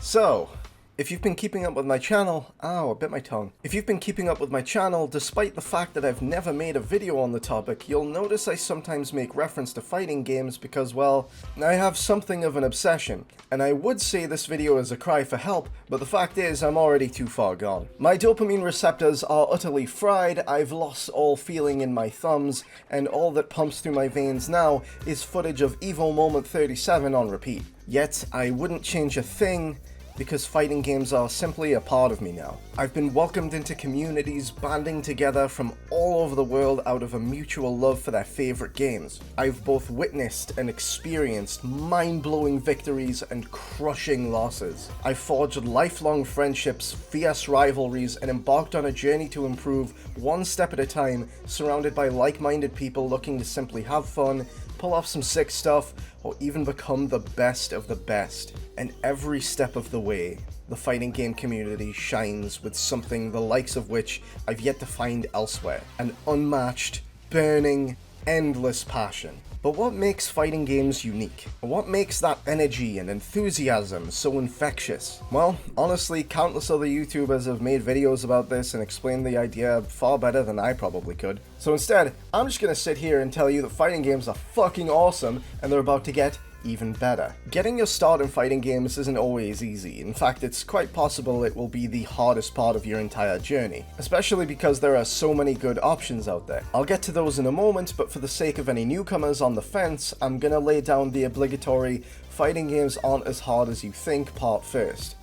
So, if you've been keeping up with my channel, ow, I bit my tongue. If you've been keeping up with my channel, despite the fact that I've never made a video on the topic, you'll notice I sometimes make reference to fighting games because, well, I have something of an obsession. And I would say this video is a cry for help, but the fact is I'm already too far gone. My dopamine receptors are utterly fried, I've lost all feeling in my thumbs, and all that pumps through my veins now is footage of Evo Moment 37 on repeat. Yet, I wouldn't change a thing, because fighting games are simply a part of me now. I've been welcomed into communities banding together from all over the world out of a mutual love for their favorite games. I've both witnessed and experienced mind-blowing victories and crushing losses. I've forged lifelong friendships, fierce rivalries, and embarked on a journey to improve one step at a time, surrounded by like-minded people looking to simply have fun, pull off some sick stuff, or even become the best of the best. And every step of the way, the fighting game community shines with something the likes of which I've yet to find elsewhere. An unmatched, burning, endless passion. But what makes fighting games unique? What makes that energy and enthusiasm so infectious? Well, honestly, countless other YouTubers have made videos about this and explained the idea far better than I probably could. So instead, I'm just gonna sit here and tell you that fighting games are fucking awesome and they're about to get even better. Getting your start in fighting games isn't always easy. In fact, it's quite possible it will be the hardest part of your entire journey, especially because there are so many good options out there. I'll get to those in a moment, but for the sake of any newcomers on the fence, I'm gonna lay down the obligatory fighting games aren't as hard as you think part first.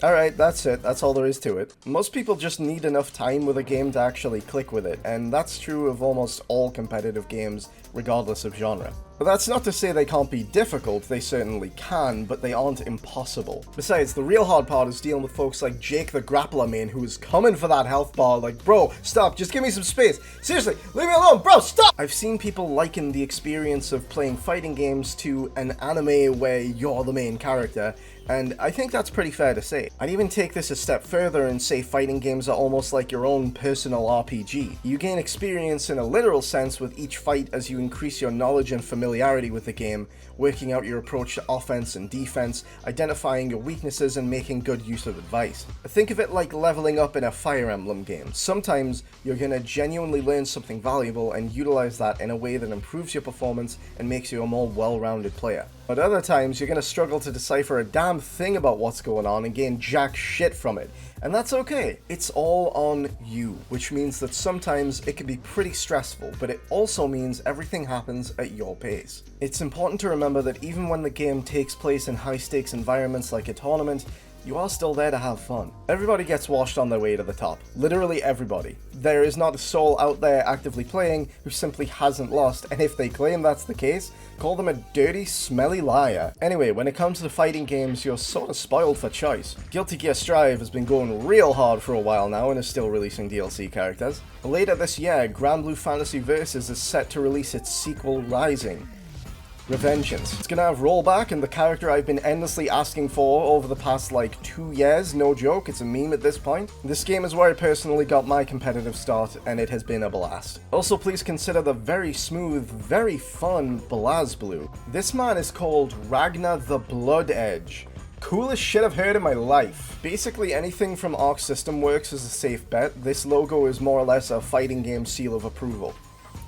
Alright, that's it. That's all there is to it. Most people just need enough time with a game to actually click with it, and that's true of almost all competitive games, regardless of genre. But that's not to say they can't be difficult, they certainly can, but they aren't impossible. Besides, the real hard part is dealing with folks like Jake the Grappler main who is coming for that health bar like, bro, stop, just give me some space. Seriously, leave me alone, bro, stop! I've seen people liken the experience of playing fighting games to an anime where you're the main character, and I think that's pretty fair to say. I'd even take this a step further and say fighting games are almost like your own personal RPG. You gain experience in a literal sense with each fight as you increase your knowledge and familiarity with the game, working out your approach to offense and defense, identifying your weaknesses and making good use of advice. Think of it like leveling up in a Fire Emblem game. Sometimes you're gonna genuinely learn something valuable and utilize that in a way that improves your performance and makes you a more well-rounded player. But other times you're gonna struggle to decipher a damn thing about what's going on and gain jack shit from it. And that's okay. It's all on you, which means that sometimes it can be pretty stressful, but it also means everything happens at your pace. It's important to remember that even when the game takes place in high-stakes environments like a tournament, you are still there to have fun. Everybody gets washed on their way to the top. Literally everybody. There is not a soul out there actively playing who simply hasn't lost, and if they claim that's the case, call them a dirty, smelly liar. Anyway, when it comes to fighting games, you're sort of spoiled for choice. Guilty Gear Strive has been going real hard for a while now and is still releasing DLC characters. Later this year, Granblue Fantasy Versus is set to release its sequel, Rising. Revengeance. It's gonna have rollback and the character I've been endlessly asking for over the past like 2 years, no joke, it's a meme at this point. This game is where I personally got my competitive start and it has been a blast. Also please consider the very smooth, very fun BlazBlue. This man is called Ragnar the Blood Edge. Coolest shit I've heard in my life. Basically anything from Arc System Works is a safe bet. This logo is more or less a fighting game seal of approval.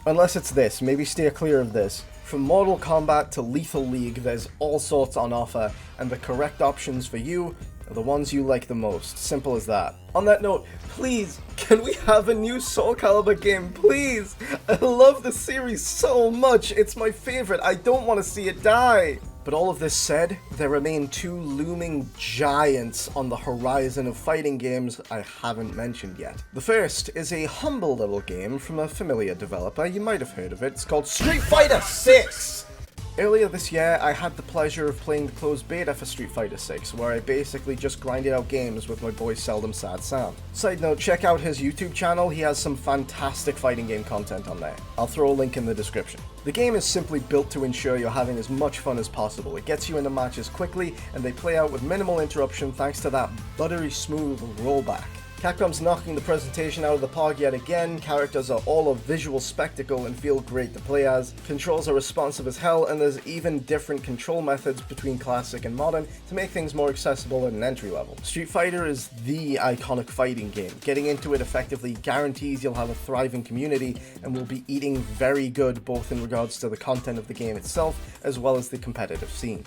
Unless it's this, maybe steer clear of this. From Mortal Kombat to Lethal League, there's all sorts on offer, and the correct options for you are the ones you like the most. Simple as that. On that note, please, can we have a new Soul Calibur game, please? I love the series so much, it's my favorite, I don't want to see it die. But all of this said, there remain two looming giants on the horizon of fighting games I haven't mentioned yet. The first is a humble little game from a familiar developer, you might have heard of it, it's called Street Fighter 6! Earlier this year, I had the pleasure of playing the closed beta for Street Fighter 6, where I basically just grinded out games with my boy Seldom Sad Sam. Side note, check out his YouTube channel, he has some fantastic fighting game content on there. I'll throw a link in the description. The game is simply built to ensure you're having as much fun as possible. It gets you into matches quickly, and they play out with minimal interruption thanks to that buttery smooth rollback. Capcom's knocking the presentation out of the park yet again, characters are all a visual spectacle and feel great to play as, controls are responsive as hell, and there's even different control methods between classic and modern to make things more accessible at an entry level. Street Fighter is the iconic fighting game. Getting into it effectively guarantees you'll have a thriving community and will be eating very good both in regards to the content of the game itself as well as the competitive scene.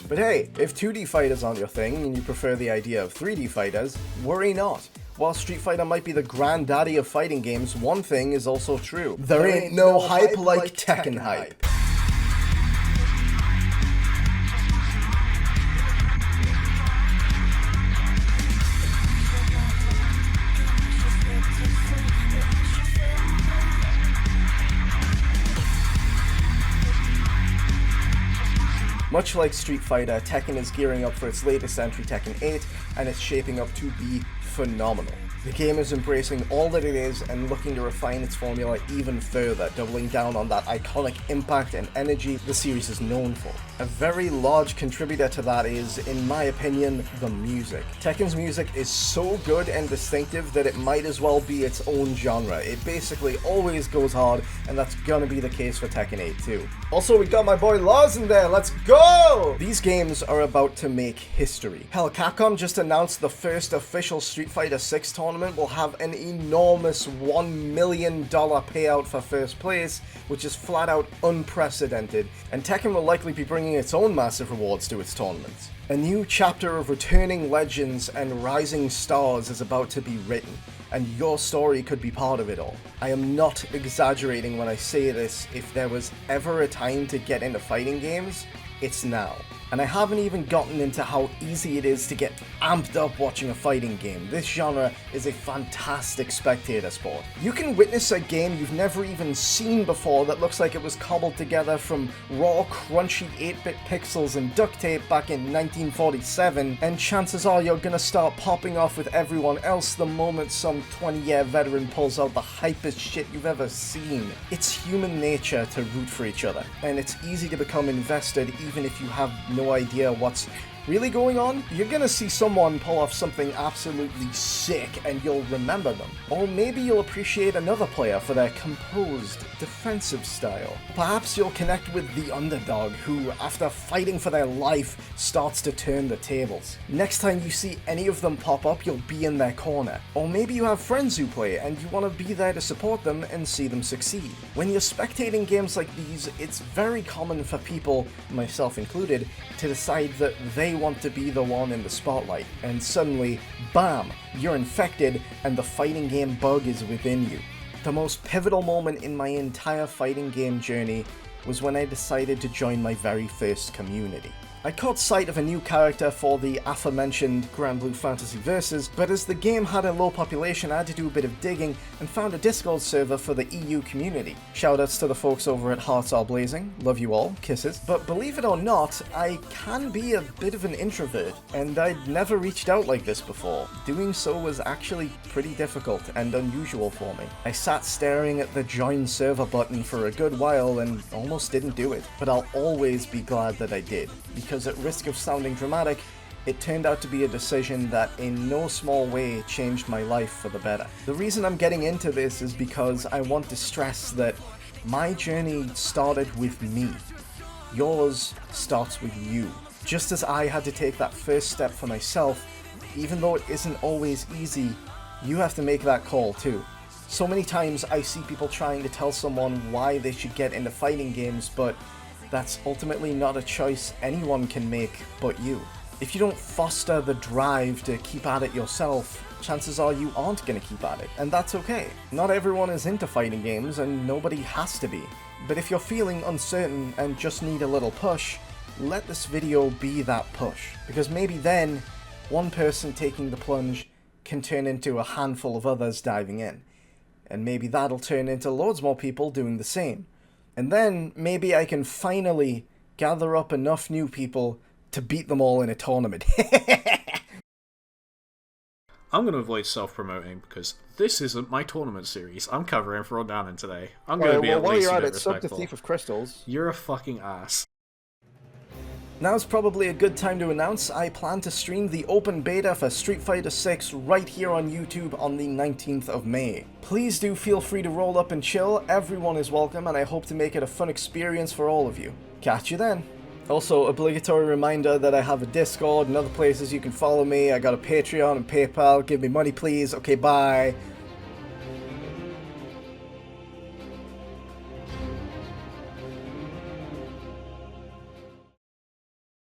But hey, if 2D fighters aren't your thing and you prefer the idea of 3D fighters, worry not. While Street Fighter might be the granddaddy of fighting games, one thing is also true. There ain't no hype like Tekken hype. Much like Street Fighter, Tekken is gearing up for its latest entry, Tekken 8, and it's shaping up to be phenomenal. The game is embracing all that it is and looking to refine its formula even further, doubling down on that iconic impact and energy the series is known for. A very large contributor to that is, in my opinion, the music. Tekken's music is so good and distinctive that it might as well be its own genre. It basically always goes hard, and that's gonna be the case for Tekken 8 too. Also, we got my boy Lars in there, let's go! These games are about to make history. Hell, Capcom just announced the first official Street Fighter 6 tournament will have an enormous $1 million payout for first place, which is flat out unprecedented, and Tekken will likely be bringing its own massive rewards to its tournaments. A new chapter of returning legends and rising stars is about to be written, and your story could be part of it all. I am not exaggerating when I say this. If there was ever a time to get into fighting games, it's now. And I haven't even gotten into how easy it is to get amped up watching a fighting game. This genre is a fantastic spectator sport. You can witness a game you've never even seen before that looks like it was cobbled together from raw, crunchy 8-bit pixels and duct tape back in 1947, and chances are you're gonna start popping off with everyone else the moment some 20-year veteran pulls out the hypest shit you've ever seen. It's human nature to root for each other, and it's easy to become invested even if you have no idea what's really going on. You're gonna see someone pull off something absolutely sick and you'll remember them. Or maybe you'll appreciate another player for their composed, defensive style. Perhaps you'll connect with the underdog who, after fighting for their life, starts to turn the tables. Next time you see any of them pop up, you'll be in their corner. Or maybe you have friends who play and you want to be there to support them and see them succeed. When you're spectating games like these, it's very common for people, myself included, to decide that they want to be the one in the spotlight, and suddenly, bam, you're infected and the fighting game bug is within you. The most pivotal moment in my entire fighting game journey was when I decided to join my very first community. I caught sight of a new character for the aforementioned Granblue Fantasy Versus, but as the game had a low population, I had to do a bit of digging and found a Discord server for the EU community. Shoutouts to the folks over at Hearts Are Blazing, love you all, kisses. But believe it or not, I can be a bit of an introvert, and I'd never reached out like this before. Doing so was actually pretty difficult and unusual for me. I sat staring at the join server button for a good while and almost didn't do it, but I'll always be glad that I did, because at risk of sounding dramatic, it turned out to be a decision that in no small way changed my life for the better. The reason I'm getting into this is because I want to stress that my journey started with me. Yours starts with you. Just as I had to take that first step for myself, even though it isn't always easy, you have to make that call too. So many times I see people trying to tell someone why they should get into fighting games, but that's ultimately not a choice anyone can make but you. If you don't foster the drive to keep at it yourself, chances are you aren't going to keep at it, and that's okay. Not everyone is into fighting games, and nobody has to be. But if you're feeling uncertain and just need a little push, let this video be that push, because maybe then, one person taking the plunge can turn into a handful of others diving in, and maybe that'll turn into loads more people doing the same. And then, maybe I can finally gather up enough new people to beat them all in a tournament. I'm going to avoid self-promoting because this isn't my tournament series. I'm covering for Rodanin today. I'm going to be at least a bit respectful. Thief of Crystals. You're a fucking ass. Now's probably a good time to announce I plan to stream the open beta for Street Fighter 6 right here on YouTube on the 19th of May. Please do feel free to roll up and chill, everyone is welcome and I hope to make it a fun experience for all of you. Catch you then! Also, obligatory reminder that I have a Discord and other places you can follow me. I got a Patreon and PayPal, give me money please, okay bye.